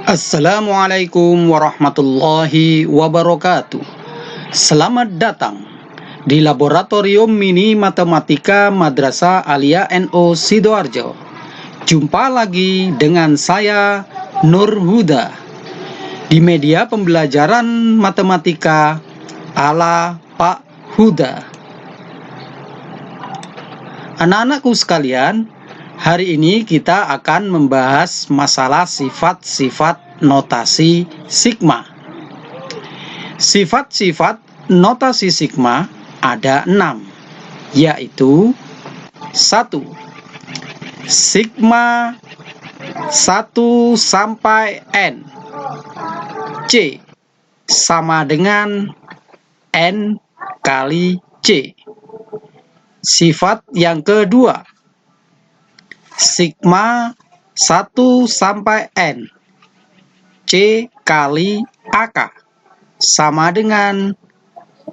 Assalamualaikum warahmatullahi wabarakatuh. Selamat datang di Laboratorium Mini Matematika Madrasah Alia NO Sidoarjo. Jumpa lagi dengan saya Nur Huda di media pembelajaran matematika ala Pak Huda. Anak-anakku sekalian, hari ini kita akan membahas masalah sifat-sifat notasi sigma. Sifat-sifat notasi sigma ada 6, yaitu 1. Sigma 1 sampai N. C sama dengan N kali C. Sifat yang kedua, sigma 1 sampai N C kali AK sama dengan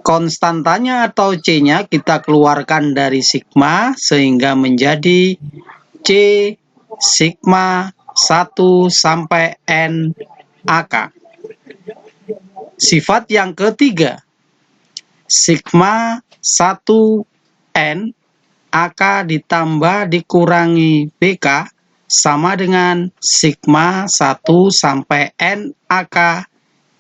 konstantanya atau C-nya kita keluarkan dari sigma sehingga menjadi C sigma 1 sampai N AK. Sifat yang ketiga, sigma 1 N AK ditambah dikurangi BK sama dengan sigma 1 sampai N AK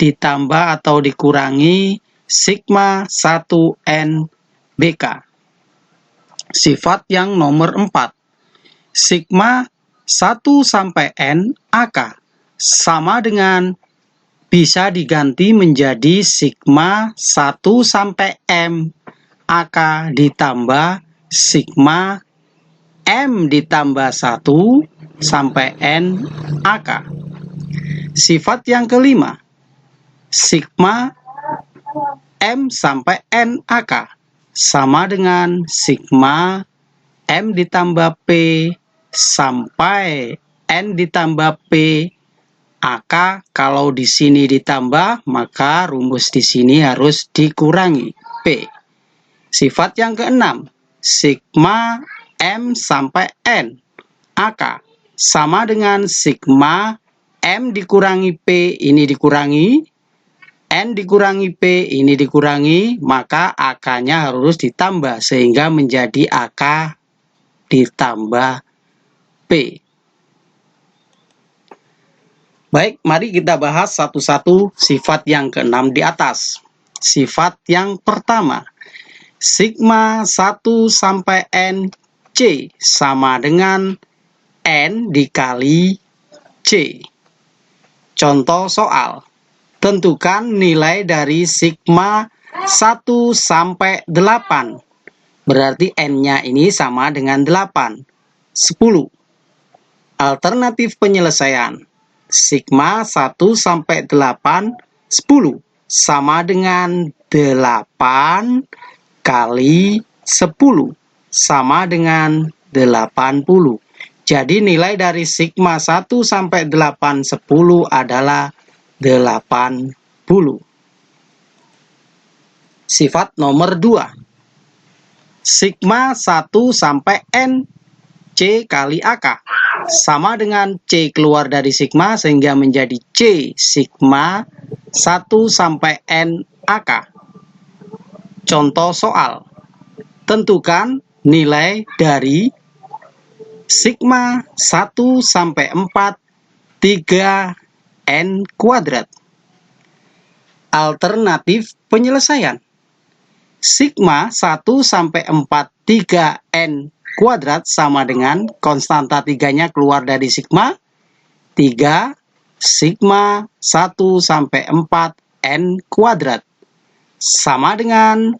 ditambah atau dikurangi sigma 1 N BK. Sifat yang nomor 4, sigma 1 sampai N AK sama dengan bisa diganti menjadi sigma 1 sampai M AK ditambah sigma M ditambah 1 sampai N AK. Sifat yang kelima, sigma M sampai N AK sama dengan sigma M ditambah P sampai N ditambah P AK. Kalau di sini ditambah, maka rumus di sini harus dikurangi P. Sifat yang keenam, sigma M sampai N AK sama dengan sigma M dikurangi P ini dikurangi, N dikurangi P ini dikurangi, maka AK-nya harus ditambah sehingga menjadi AK ditambah P. Baik, mari kita bahas satu-satu sifat yang keenam di atas. Sifat yang pertama, sigma 1 sampai N C sama dengan N dikali C. Contoh soal, tentukan nilai dari sigma 1 sampai 8. Berarti N-nya ini sama dengan 8. 10. Alternatif penyelesaian, sigma 1 sampai 8, 10 sama dengan 8 kali 10 sama dengan 80. Jadi nilai dari sigma 1 sampai 8, 10 adalah 80. Sifat nomor 2, sigma 1 sampai N C kali AK sama dengan C keluar dari sigma sehingga menjadi C sigma 1 sampai N AK. Contoh soal, tentukan nilai dari sigma 1 sampai 4 3 N kuadrat. Alternatif penyelesaian, sigma 1 sampai 4 3 N kuadrat sama dengan konstanta 3-nya keluar dari sigma, 3 sigma 1 sampai 4 N kuadrat sama dengan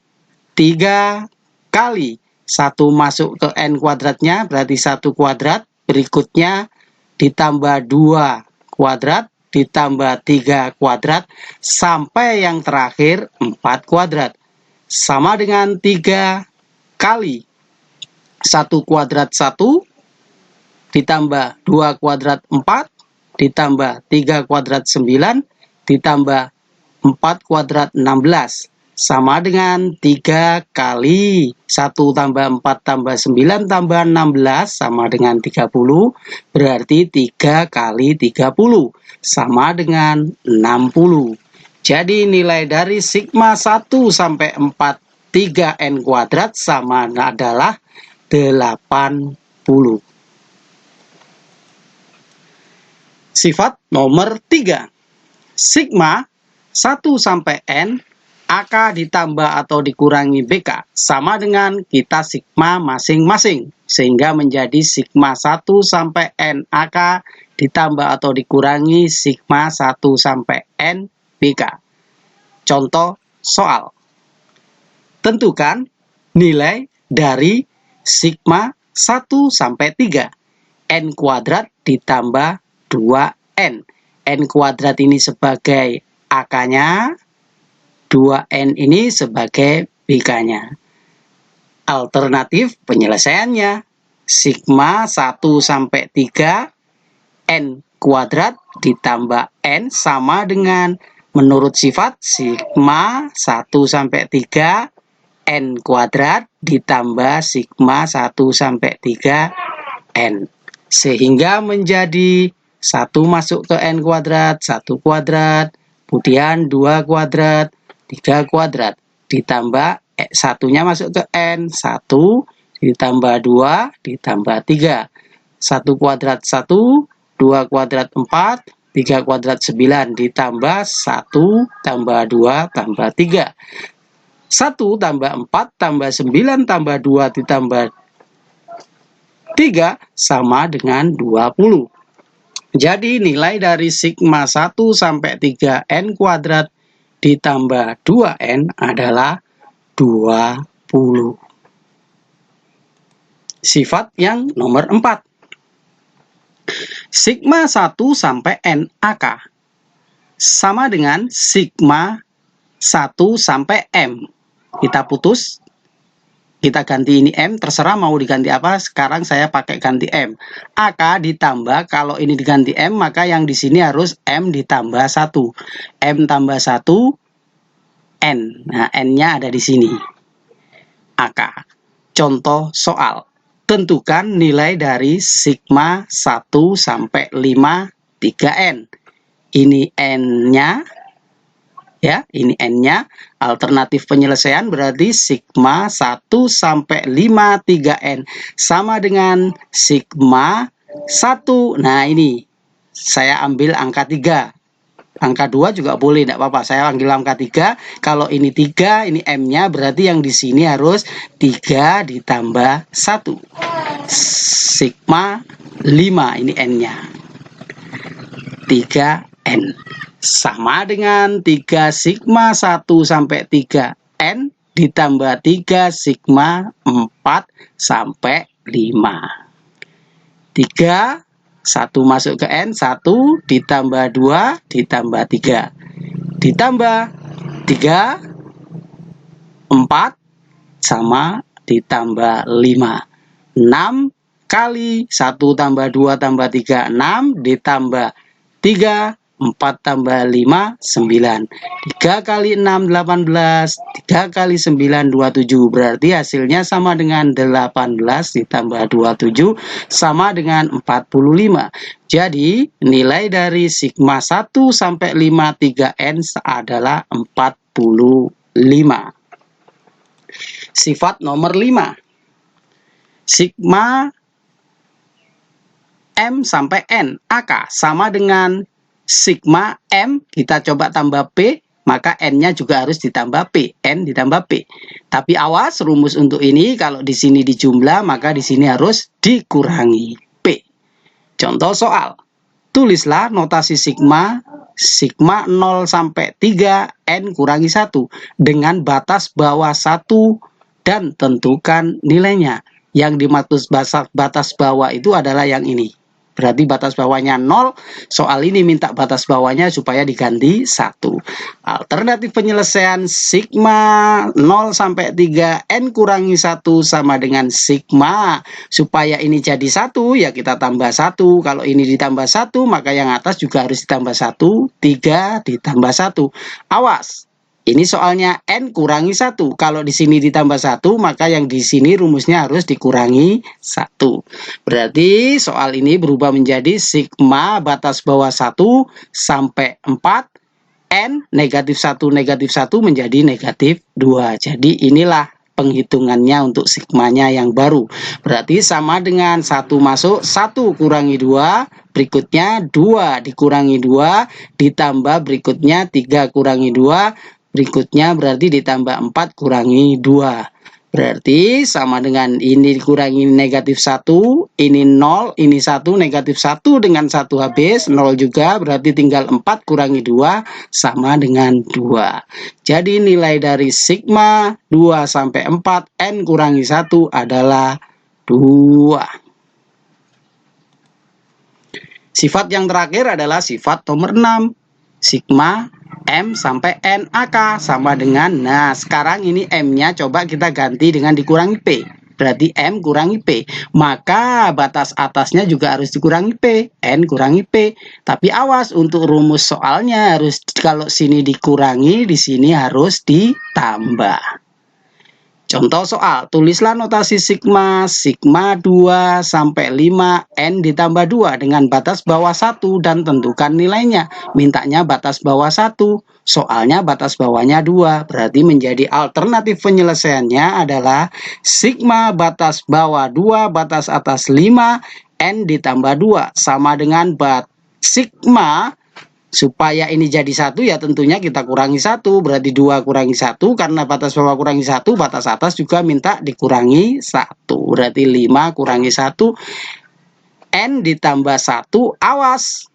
3 kali 1 masuk ke N kuadratnya berarti 1 kuadrat, berikutnya ditambah 2 kuadrat, ditambah 3 kuadrat, sampai yang terakhir 4 kuadrat. Sama dengan 3 kali 1 kuadrat 1, ditambah 2 kuadrat 4, ditambah 3 kuadrat 9, ditambah 4 kuadrat 16. sama dengan 3 kali 1 tambah 4 tambah 9 tambah 16 sama dengan 30. Berarti 3 kali 30 sama dengan 60. Jadi nilai dari sigma 1 sampai 4 3n kuadrat sama adalah 80. Sifat nomor 3. Sigma 1 sampai n AK ditambah atau dikurangi BK sama dengan kita sigma masing-masing, sehingga menjadi sigma 1 sampai N AK ditambah atau dikurangi sigma 1 sampai N BK. Contoh soal. Tentukan nilai dari sigma 1 sampai 3 N kuadrat ditambah 2N. N kuadrat ini sebagai AK-nya, 2N ini sebagai BK-nya. Alternatif penyelesaiannya, sigma 1 sampai 3 N kuadrat ditambah N sama dengan menurut sifat sigma 1 sampai 3 N kuadrat ditambah sigma 1 sampai 3 N. Sehingga menjadi 1 masuk ke N kuadrat, 1 kuadrat, kemudian 2 kuadrat, 3 kuadrat, ditambah satunya masuk ke N, 1, ditambah 2, ditambah 3. 1 kuadrat 1, 2 kuadrat 4, 3 kuadrat 9, ditambah 1, tambah 2, tambah 3. 1 tambah 4, tambah 9, tambah 2, ditambah 3, sama dengan 20. Jadi nilai dari sigma 1 sampai 3N kuadrat ditambah 2N adalah 20. Sifat yang nomor 4. Sigma 1 sampai N AK sama dengan sigma 1 sampai M. Kita putus, kita ganti ini M, terserah mau diganti apa. Sekarang saya pakai ganti M. AK ditambah, kalau ini diganti M, maka yang di sini harus M ditambah 1. M tambah 1, N. Nah, N-nya ada di sini. AK. Contoh soal. Tentukan nilai dari sigma 1 sampai 5 3N. Ini N-nya. Ya, ini N-nya. Alternatif penyelesaian berarti sigma 1 sampai 5 3N sama dengan sigma 1. Nah, ini saya ambil angka 3. Angka 2 juga boleh, tidak apa-apa. Saya ambil angka 3. Kalau ini 3, ini M-nya, berarti yang di sini harus 3 ditambah 1. Sigma 5, ini N-nya. 3N. Sama dengan 3 sigma 1 sampai 3N ditambah 3 sigma 4 sampai 5. 3, 1 masuk ke N, 1 ditambah 2 ditambah 3. Ditambah 3, 4 sama ditambah 5. 6 kali 1 tambah 2 tambah 3, 6 ditambah 3, 4 tambah 5, 9. 3 kali 6, 18. 3 kali 9, 27. Berarti hasilnya sama dengan 18 ditambah 27 sama dengan 45. Jadi nilai dari sigma 1 sampai 5 3N adalah 45. Sifat nomor 5. Sigma M sampai N AK sama dengan sigma M, kita coba tambah P, maka N-nya juga harus ditambah P. N ditambah P. Tapi awas, rumus untuk ini kalau di sini dijumlah, maka di sini harus dikurangi P. Contoh soal. Tulislah notasi sigma 0 sampai 3 N kurangi 1 dengan batas bawah 1 dan tentukan nilainya. Yang dimaksud batas bawah itu adalah yang ini. Berarti batas bawahnya 0. Soal ini minta batas bawahnya supaya diganti 1. Alternatif penyelesaian sigma 0 sampai 3 N kurangi 1 sama dengan sigma. Supaya ini jadi 1 ya kita tambah 1. Kalau ini ditambah 1 maka yang atas juga harus ditambah 1. 3 ditambah 1. Awas. Ini soalnya N kurangi 1. Kalau di sini ditambah 1, maka yang di sini rumusnya harus dikurangi 1. Berarti soal ini berubah menjadi sigma batas bawah 1 sampai 4, N negatif 1 menjadi negatif 2. Jadi inilah penghitungannya untuk sigmanya yang baru. Berarti sama dengan 1 masuk, 1 kurangi 2, berikutnya 2 dikurangi 2, ditambah berikutnya 3 kurangi 2, berikutnya berarti ditambah 4 kurangi 2. Berarti sama dengan ini dikurangi negatif 1, ini 0, ini 1, negatif 1 dengan 1 habis, 0 juga, berarti tinggal 4 kurangi 2 sama dengan 2. Jadi nilai dari sigma 2 sampai 4, N kurangi 1 adalah 2. Sifat yang terakhir adalah sifat nomor 6. Sigma M sampai N AK sama dengan, nah sekarang ini M-nya coba kita ganti dengan dikurangi P. Berarti M kurangi P. Maka batas atasnya juga harus dikurangi P. N kurangi P. Tapi awas untuk rumus soalnya harus kalau sini dikurangi, di sini harus ditambah. Contoh soal, tulislah notasi sigma 2 sampai 5 N ditambah 2 dengan batas bawah 1 dan tentukan nilainya. Mintanya batas bawah 1, soalnya batas bawahnya 2. Berarti menjadi alternatif penyelesaiannya adalah sigma batas bawah 2 batas atas 5 N ditambah 2 sama dengan sigma. Supaya ini jadi 1 ya tentunya kita kurangi 1. Berarti 2 kurangi 1. Karena batas bawah kurangi 1, batas atas juga minta dikurangi 1. Berarti 5 kurangi 1. N ditambah 1. Awas.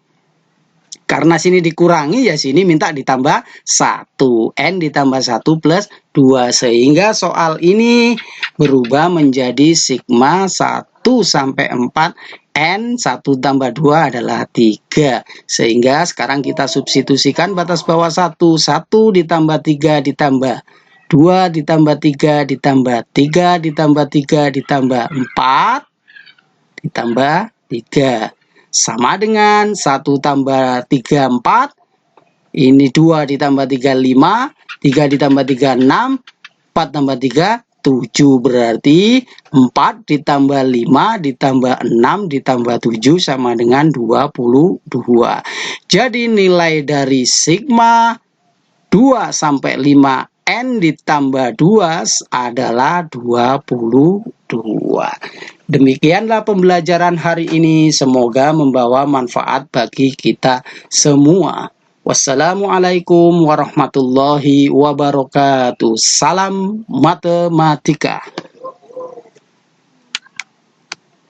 Karena sini dikurangi ya sini minta ditambah 1. N ditambah 1 plus 2. Sehingga soal ini berubah menjadi sigma 1 sampai 4. N 1 tambah 2 adalah 3. Sehingga sekarang kita substitusikan batas bawah 1. 1 ditambah 3 ditambah 2 ditambah 3 ditambah 3 ditambah 3 ditambah 4 ditambah 3. Sama dengan 1 tambah 3, 4. Ini 2 ditambah 3, 5. 3 ditambah 3, 6. 4 tambah 3, 7. Berarti 4 ditambah 5 ditambah 6 ditambah 7 sama dengan 22. Jadi nilai dari sigma 2 sampai 5 N ditambah 2 adalah 22. Demikianlah pembelajaran hari ini. Semoga membawa manfaat bagi kita semua. Wassalamualaikum warahmatullahi wabarakatuh. Salam matematika.